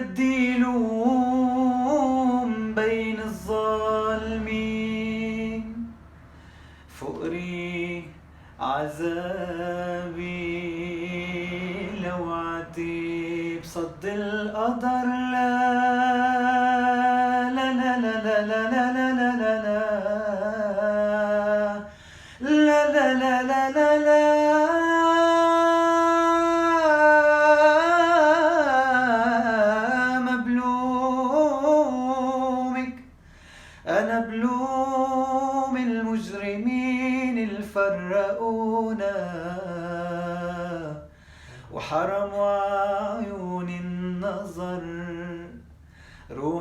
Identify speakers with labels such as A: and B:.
A: بدي لوم بين الظالمين. فقري عذابي لو عاتب صد القدر. لا لا لا لا لا لا لا لا لا لا لا لا لا لا لا. مبلومك أنا بلوم المجرمين اللي فرقونا وحرموا عيون النظر. روح